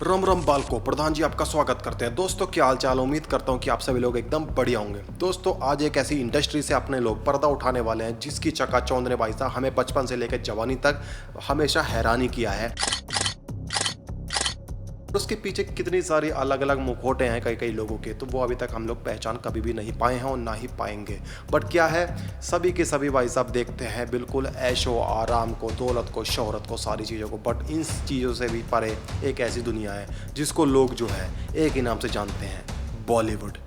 रम रम बालको प्रधान जी आपका स्वागत करते हैं। दोस्तों क्या हाल चाल, उम्मीद करता हूं कि आप सभी लोग एकदम बढ़िया होंगे। दोस्तों आज एक ऐसी इंडस्ट्री से अपने लोग पर्दा उठाने वाले हैं जिसकी चकाचौंध ने भाई साहब हमें बचपन से लेकर जवानी तक हमेशा हैरानी किया है। उसके पीछे कितनी सारी अलग अलग मुखौटे हैं कई कई लोगों के, तो वो अभी तक हम लोग पहचान कभी भी नहीं पाए हैं और ना ही पाएंगे। बट क्या है, सभी के सभी भाई साहब देखते हैं बिल्कुल ऐशो आराम को, दौलत को, शोहरत को, सारी चीज़ों को। बट इन चीज़ों से भी परे एक ऐसी दुनिया है जिसको लोग जो है एक ही नाम से जानते हैं, बॉलीवुड।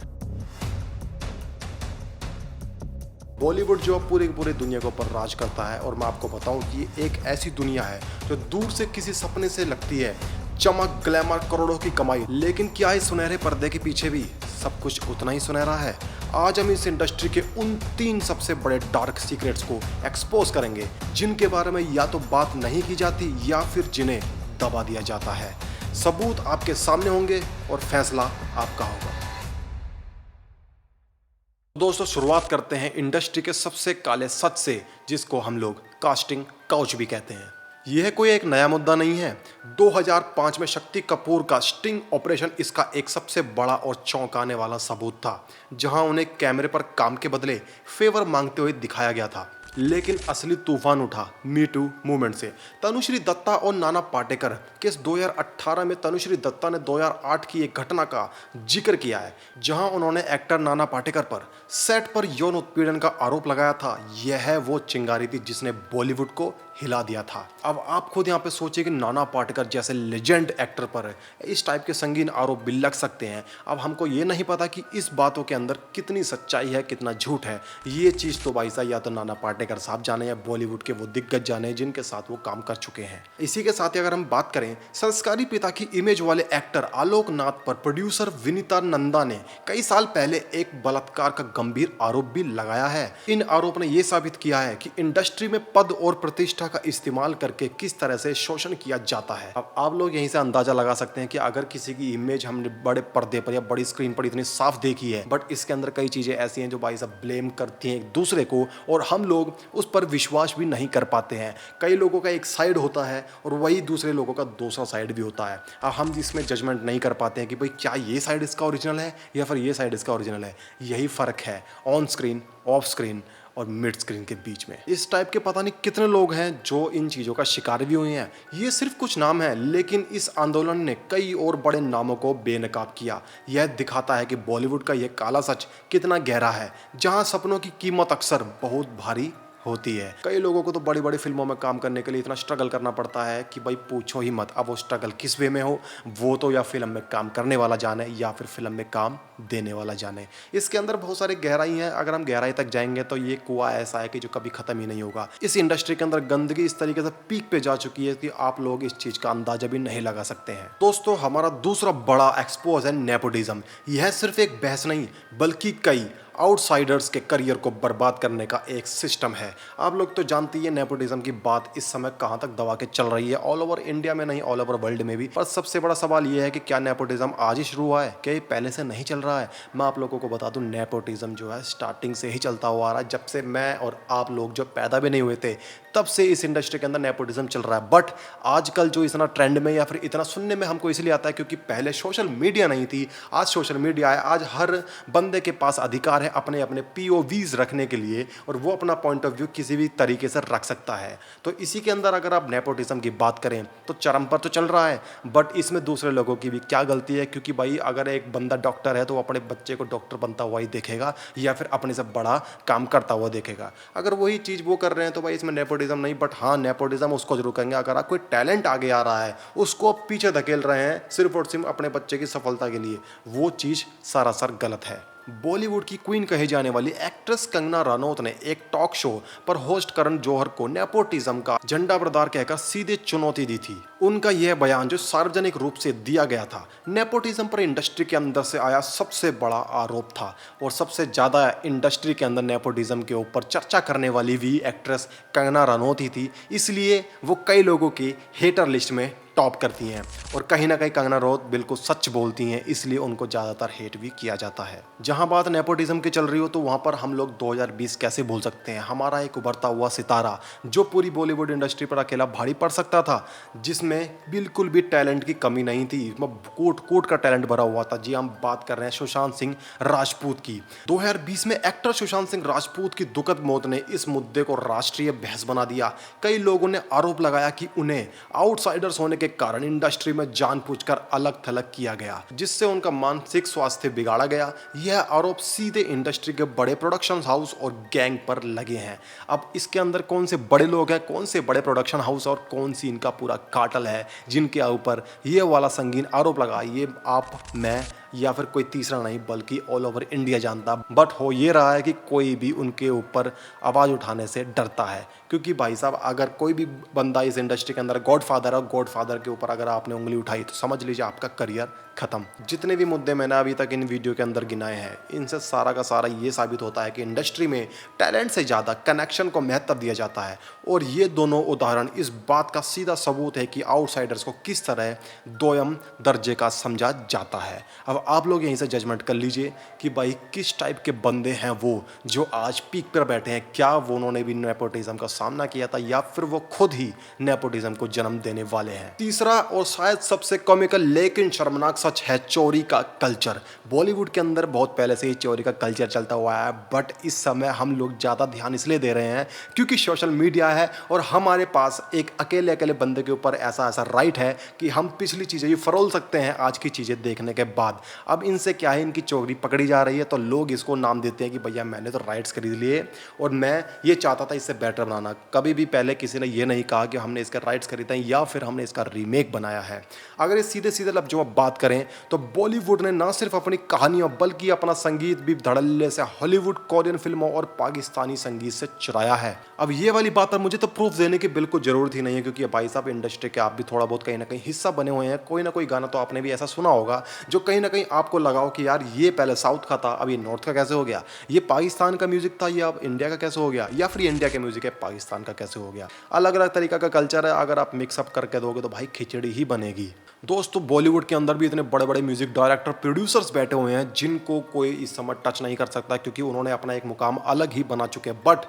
बॉलीवुड जो पूरी पूरी दुनिया के ऊपर राज करता है, और मैं आपको बताऊं कि एक ऐसी दुनिया है जो दूर से किसी सपने से लगती है, चमक, ग्लैमर, करोड़ों की कमाई। लेकिन क्या इस सुनहरे पर्दे के पीछे भी सब कुछ उतना ही सुनहरा है? आज हम इस इंडस्ट्री के उन 3 सबसे बड़े डार्क सीक्रेट्स को एक्सपोज करेंगे जिनके बारे में या तो बात नहीं की जाती या फिर जिन्हें दबा दिया जाता है। सबूत आपके सामने होंगे और फैसला आपका होगा। दोस्तों शुरुआत करते हैं इंडस्ट्री के सबसे काले सच से, जिसको हम लोग कास्टिंग काउच भी कहते हैं। यह कोई एक नया मुद्दा नहीं है। 2005 में शक्ति कपूर का स्टिंग ऑपरेशन इसका एक सबसे बड़ा और चौंकाने वाला सबूत था, जहां उन्हें कैमरे पर काम के बदले फेवर मांगते हुए दिखाया गया था। लेकिन असली तूफान उठा मी टू मूवमेंट से। तनुश्री दत्ता और नाना पाटेकर केस 2018 में तनुश्री दत्ता ने 2008 की एक घटना का जिक्र किया है, जहां उन्होंने एक्टर नाना पाटेकर पर सेट पर यौन उत्पीड़न का आरोप लगाया था। यह वो चिंगारी थी जिसने बॉलीवुड को हिला दिया था। अब आप खुद यहाँ पे सोचिए कि नाना पाटेकर जैसे लेजेंड एक्टर पर इस टाइप के संगीन आरोप भी लग सकते हैं। अब हमको ये नहीं पता कि इस बातों के अंदर कितनी सच्चाई है, कितना झूठ है। ये चीज़ तो भाई साहब या तो नाना पाटेकर साहब जाने या बॉलीवुड के वो दिग्गज जाने जिनके साथ वो काम कर चुके हैं। इसी के साथ ही अगर हम बात करें संस्कारी पिता की इमेज वाले एक्टर आलोक नाथ पर प्रोड्यूसर विनीता नंदा ने कई साल पहले एक बलात्कार का गंभीर आरोप भी लगाया है। इन आरोप ने यह साबित किया है कि इंडस्ट्री में पद और प्रतिष्ठा का इस्तेमाल करके किस तरह से शोषण किया जाता है। अब आप लोग यहीं से अंदाजा लगा सकते हैं कि अगर किसी की इमेज हमने बड़े पर्दे पर या बड़ी स्क्रीन पर इतनी साफ देखी है, बट इसके अंदर कई चीजें ऐसी हैं जो भाई साहब ब्लेम करती हैं एक दूसरे को, और हम लोग उस पर विश्वास भी नहीं कर पाते हैं। कई लोगों का एक साइड होता है और वही दूसरे लोगों का दूसरा साइड भी होता है। अब हम इसमें जजमेंट नहीं कर पाते हैं कि भाई क्या ये साइड इसका ओरिजिनल है या फिर ये साइड इसका ओरिजिनल है। यही फर्क है ऑन स्क्रीन, ऑफ स्क्रीन और मिड स्क्रीन के बीच में। इस टाइप के पता नहीं कितने लोग हैं जो इन चीज़ों का शिकार भी हुए हैं। ये सिर्फ कुछ नाम है, लेकिन इस आंदोलन ने कई और बड़े नामों को बेनकाब किया। यह दिखाता है कि बॉलीवुड का यह काला सच कितना गहरा है, जहां सपनों की कीमत अक्सर बहुत भारी होती है। कई लोगों को तो बड़ी बड़ी फिल्मों में काम करने के लिए इतना स्ट्रगल करना पड़ता है कि भाई पूछो ही मत। अब वो स्ट्रगल किस वे में हो, वो तो या फिल्म में काम करने वाला जाने या फिर फिल्म में काम देने वाला जाने। इसके अंदर बहुत सारी गहराई हैं। अगर हम गहराई तक जाएंगे तो ये कुआं ऐसा है कि जो कभी खत्म ही नहीं होगा। इस इंडस्ट्री के अंदर गंदगी इस तरीके से पीक पे जा चुकी है कि आप लोग इस चीज का अंदाजा भी नहीं लगा सकते हैं। दोस्तों हमारा दूसरा बड़ा एक्सपोज है नेपोटिज्म। यह सिर्फ एक बहस नहीं बल्कि कई आउटसाइडर्स के करियर को बर्बाद करने का एक सिस्टम है। आप लोग तो जानते ही है नेपोटिज्म की बात इस समय कहां तक दबा के चल रही है, ऑल ओवर इंडिया में नहीं ऑल ओवर वर्ल्ड में भी। पर सबसे बड़ा सवाल यह है कि क्या नेपोटिज्म आज ही शुरू हुआ है, क्या ये पहले से नहीं चल रहा है? मैं आप लोगों को बता दूं, नेपोटिज्म जो है स्टार्टिंग से ही चलता हुआ आ रहा है। जब से मैं और आप लोग जो पैदा भी नहीं हुए थे तब से इस इंडस्ट्री के अंदर नेपोटिज्म चल रहा है। बट आजकल जो इतना ट्रेंड में या फिर इतना सुनने में हमको इसलिए आता है क्योंकि पहले सोशल मीडिया नहीं थी, आज सोशल मीडिया है। आज हर बंदे के पास अधिकार है अपने अपने POVs रखने के लिए, और वो अपना पॉइंट ऑफ व्यू किसी भी तरीके से रख सकता है। तो इसी के अंदर अगर आप नेपोटिज्म की बात करें तो चरम पर तो चल रहा है, बट इसमें दूसरे लोगों की भी क्या गलती है? क्योंकि भाई अगर एक बंदा डॉक्टर है तो वो अपने बच्चे को डॉक्टर बनता हुआ ही देखेगा या फिर अपने से बड़ा काम करता हुआ देखेगा। अगर वही चीज़ वो कर रहे हैं तो भाई इसमें नेपोटिज्म नहीं। बट हाँ, नेपोटिज्म उसको जरूर कहेंगे अगर आप कोई टैलेंट आगे आ रहा है, उसको आप पीछे धकेल रहे हैं सिर्फ और सिर्फ अपने बच्चे की सफलता के लिए, वो चीज़ सरासर गलत है। बॉलीवुड की क्वीन कही जाने वाली एक्ट्रेस कंगना रनौत ने एक टॉक शो पर होस्ट करण जौहर को नेपोटिज्म का झंडा बरदार कहकर सीधे चुनौती दी थी। उनका यह बयान जो सार्वजनिक रूप से दिया गया था, नेपोटिज्म पर इंडस्ट्री के अंदर से आया सबसे बड़ा आरोप था, और सबसे ज्यादा इंडस्ट्री के अंदर नेपोटिज्म के ऊपर चर्चा करने वाली भी एक्ट्रेस कंगना रनौत ही थी। इसलिए वो कई लोगों की हेटर लिस्ट में टॉप करती हैं। और कहीं ना कहीं कंगना रनौत बिल्कुल सच बोलती हैं, इसलिए उनको ज़्यादातर हेट भी किया जाता है। जहां बात नेपोटिज्म की चल रही हो तो वहां पर हम लोग 2020 कैसे भूल सकते हैं। हमारा एक उभरता हुआ सितारा जो पूरी बॉलीवुड इंडस्ट्री पर अकेला भारी पड़ सकता था, जिसमें बिल्कुल भी टैलेंट की कमी नहीं थी, कोट कोट का टैलेंट भरा हुआ था। जी हम बात कर रहे हैं सुशांत सिंह राजपूत की। 2020 में एक्टर सुशांत सिंह राजपूत की दुखद मौत ने इस मुद्दे को राष्ट्रीय बहस बना दिया। कई लोगों ने आरोप लगाया कि उन्हें आउटसाइडर्स होने के कारण इंडस्ट्री में जानबूझकर अलग थलग किया गया, जिससे उनका मानसिक स्वास्थ्य बिगाड़ा गया। यह आरोप सीधे इंडस्ट्री के बड़े प्रोडक्शन हाउस और गैंग पर लगे हैं। अब इसके अंदर कौन से बड़े लोग हैं, कौन से बड़े प्रोडक्शन हाउस और कौन सी इनका पूरा कार्टेल है जिनके ऊपर ये वाला संगीन आरोप लगा, ये आप, मैं या फिर कोई तीसरा नहीं बल्कि ऑल ओवर इंडिया जानता। बट हो ये रहा है कि कोई भी उनके ऊपर आवाज़ उठाने से डरता है, क्योंकि भाई साहब अगर कोई भी बंदा इस इंडस्ट्री के अंदर गॉडफादर है, गॉडफादर के ऊपर अगर आपने उंगली उठाई तो समझ लीजिए आपका करियर खत्म। जितने भी मुद्दे मैंने अभी तक इन वीडियो के अंदर गिनाए हैं, इनसे सारा का सारा ये साबित होता है कि इंडस्ट्री में टैलेंट से ज़्यादा कनेक्शन को महत्व दिया जाता है। और ये दोनों उदाहरण इस बात का सीधा सबूत है कि आउटसाइडर्स को किस तरह दोयम दर्जे का समझा जाता है। अब आप लोग यहीं से जजमेंट कर लीजिए कि भाई किस टाइप के बंदे हैं वो जो आज पीक पर बैठे हैं। क्या वो उन्होंने भी नेपोटिज्म का सामना किया था या फिर वो खुद ही नेपोटिज्म को जन्म देने वाले हैं। तीसरा और शायद सबसे कॉमिकल लेकिन शर्मनाक सच है चोरी का कल्चर। बॉलीवुड के अंदर बहुत पहले से ही चोरी का कल्चर चलता हुआ है, बट इस समय हम लोग ज़्यादा ध्यान इसलिए दे रहे हैं क्योंकि सोशल मीडिया है और हमारे पास एक अकेले अकेले बंदे के ऊपर ऐसा ऐसा राइट है कि हम पिछली चीज़ें भी फरोल सकते हैं आज की चीज़ें देखने के बाद। अब इनसे क्या है, इनकी चोरी पकड़ी जा रही है तो लोग इसको नाम देते हैं कि भैया मैंने तो राइट्स खरीद लिए और मैं ये चाहता था इससे बेटर बनाना। कभी भी पहले किसी ने ये नहीं कहा कि हमने इसके राइट्स खरीदे हैं या फिर हमने इसका रीमेक बनाया है। अगर ये सीधे सीधे लफ्ज़ों में बात करें तो बॉलीवुड ने ना सिर्फ अपनी कहानियों बल्कि अपना संगीत भी धड़ल्ले से हॉलीवुड, कोरियन फिल्मों और पाकिस्तानी संगीत से चुराया है। अब ये वाली बात पर मुझे तो प्रूफ देने की बिल्कुल जरूरत ही नहीं है, क्योंकि भाई साहब इंडस्ट्री के आप भी थोड़ा बहुत कहीं ना कहीं हिस्सा बने हुए हैं। कोई ना कोई गाना तो आपने भी ऐसा सुना होगा जो कहीं ना कहीं आपको लगाओ कि यार ये पहले साउथ का था, अब ये नॉर्थ का कैसे हो गया, ये पाकिस्तान का म्यूजिक था ये अब इंडिया का कैसे हो गया, या फिर इंडिया का म्यूजिक है पाकिस्तान का कैसे हो गया। अलग अलग तरीका का कल्चर है, अगर आप मिक्सअप करके दोगे तो भाई खिचड़ी ही बनेगी। दोस्तों बॉलीवुड के अंदर भी इतने बड़े बड़े म्यूजिक डायरेक्टर, प्रोड्यूसर्स बैठे हुए हैं जिनको कोई इस समय टच नहीं कर सकता, क्योंकि उन्होंने अपना एक मुकाम अलग ही बना चुके हैं। बट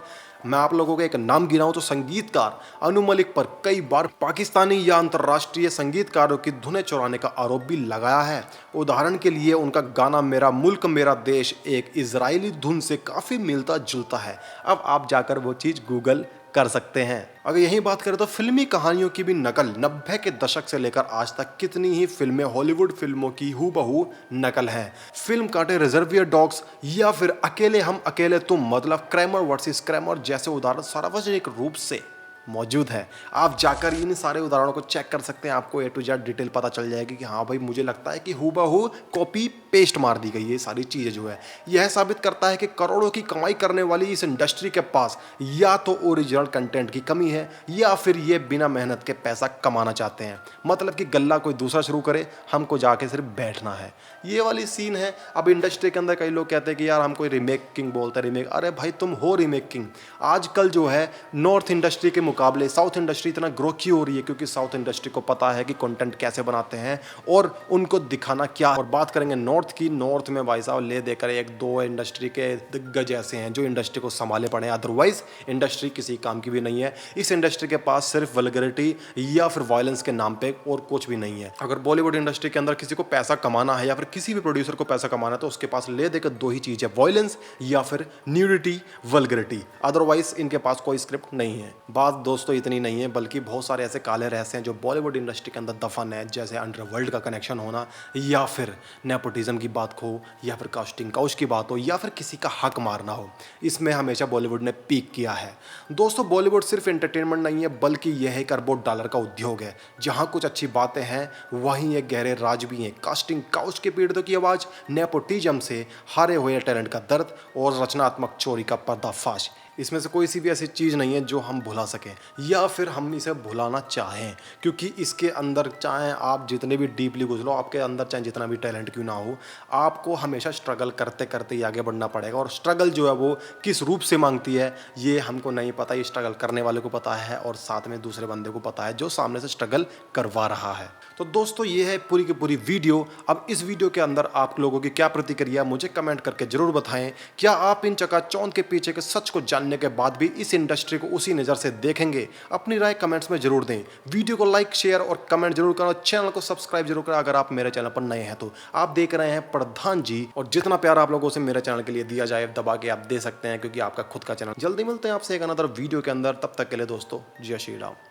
मैं आप लोगों को एक नाम गिनाऊं तो संगीतकार अनु मलिक पर कई बार पाकिस्तानी या अंतर्राष्ट्रीय संगीतकारों की धुनें चुराने का आरोप भी लगाया है। उदाहरण के लिए उनका गाना मेरा मुल्क मेरा देश एक इजरायली धुन से काफ़ी मिलता जुलता है। अब आप जाकर वो चीज़ गूगल कर सकते हैं। अगर यही बात करें तो फिल्मी कहानियों की भी नकल 90 के दशक से लेकर आज तक कितनी ही फिल्में हॉलीवुड फिल्मों की हूबहू नकल हैं। फिल्म कांटे, रिजर्वियर डॉग्स या फिर अकेले हम अकेले तुम, मतलब क्रैमर वर्सेस क्रैमर जैसे उदाहरण सार्वजनिक रूप से मौजूद है। आप जाकर इन सारे उदाहरणों को चेक कर सकते हैं, आपको ए टू जेड डिटेल पता चल जाएगी कि हाँ भाई मुझे लगता है कि हूबहू कॉपी पेस्ट मार दी गई है। ये सारी चीज़ें जो है यह साबित करता है कि करोड़ों की कमाई करने वाली इस इंडस्ट्री के पास या तो ओरिजिनल कंटेंट की कमी है या फिर ये बिना मेहनत के पैसा कमाना चाहते हैं। मतलब कि गल्ला कोई दूसरा शुरू करे, हमको जाके सिर्फ बैठना है। ये वाली सीन है। अब इंडस्ट्री के अंदर कई लोग कहते हैं कि यार हम कोई रीमेक किंग बोलते हैं, रीमेक। अरे भाई तुम हो रीमेक किंग। आजकल जो है नॉर्थ इंडस्ट्री के मुकाबले साउथ इंडस्ट्री इतना ग्रो क्यों हो रही है, क्योंकि साउथ इंडस्ट्री को पता है कि कंटेंट कैसे बनाते हैं और उनको दिखाना क्या। और बात करेंगे नॉर्थ की, नॉर्थ में भाई साहब ले देकर एक दो इंडस्ट्री के दिग्गज ऐसे हैं जो इंडस्ट्री को संभाले पड़े हैं, अदरवाइज इंडस्ट्री किसी काम की भी नहीं है। इस इंडस्ट्री के पास सिर्फ वल्गैरिटी या फिर वायलेंस के नाम पे और कुछ भी नहीं है। अगर बॉलीवुड इंडस्ट्री के अंदर किसी को पैसा कमाना है या फिर किसी भी प्रोड्यूसर को पैसा कमाना है तो उसके पास ले देकर दो ही चीज़ है, वायलेंस या फिर न्यूडिटी, वल्गैरिटी। अदरवाइज इनके पास कोई स्क्रिप्ट नहीं है। बात दोस्तों इतनी नहीं है, बल्कि बहुत सारे ऐसे काले रहस्य हैं जो बॉलीवुड इंडस्ट्री के अंदर दफन है, जैसे अंडरवर्ल्ड का कनेक्शन होना या फिर नेपोटिज्म की बात हो या फिर कास्टिंग काउच की बात हो या फिर किसी का हक मारना हो। इसमें हमेशा बॉलीवुड ने पीक किया है। दोस्तों बॉलीवुड सिर्फ एंटरटेनमेंट नहीं है, बल्कि यह एक अरबों डॉलर का उद्योग है। जहां कुछ अच्छी बातें हैं वहीं एक गहरे राज भी हैं। कास्टिंग काउच के पीड़ितों की आवाज़, नेपोटिज्म से हारे हुए टैलेंट का दर्द और रचनात्मक चोरी का पर्दाफाश। इसमें से कोई सी भी ऐसी चीज़ नहीं है जो हम भुला सकें या फिर हम इसे भुलाना चाहें, क्योंकि इसके अंदर चाहे आप जितने भी डीपली घुस लो, आपके अंदर चाहे जितना भी टैलेंट क्यों ना हो, आपको हमेशा स्ट्रगल करते करते ही आगे बढ़ना पड़ेगा। और स्ट्रगल जो है वो किस रूप से मांगती है ये हमको नहीं पता, ये स्ट्रगल करने वाले को पता है और साथ में दूसरे बंदे को पता है जो सामने से स्ट्रगल करवा रहा है। तो दोस्तों ये है पूरी की पूरी वीडियो। अब इस वीडियो के अंदर आप लोगों की क्या प्रतिक्रिया मुझे कमेंट करके जरूर बताएं। क्या आप इन चकाचौंध के पीछे के सच को जानने के बाद भी इस इंडस्ट्री को उसी नज़र से देखेंगे? अपनी राय कमेंट्स में जरूर दें। वीडियो को लाइक शेयर और कमेंट जरूर करें, चैनल को सब्सक्राइब जरूर करें अगर आप मेरे चैनल पर नए हैं तो। आप देख रहे हैं प्रधान जी, और जितना प्यार आप लोगों से मेरे चैनल के लिए दिया जाए दबा के आप दे सकते हैं, क्योंकि आपका खुद का चैनल। जल्दी मिलते हैं आपसे एक अनदर वीडियो के अंदर, तब तक के लिए दोस्तों जय श्री राम।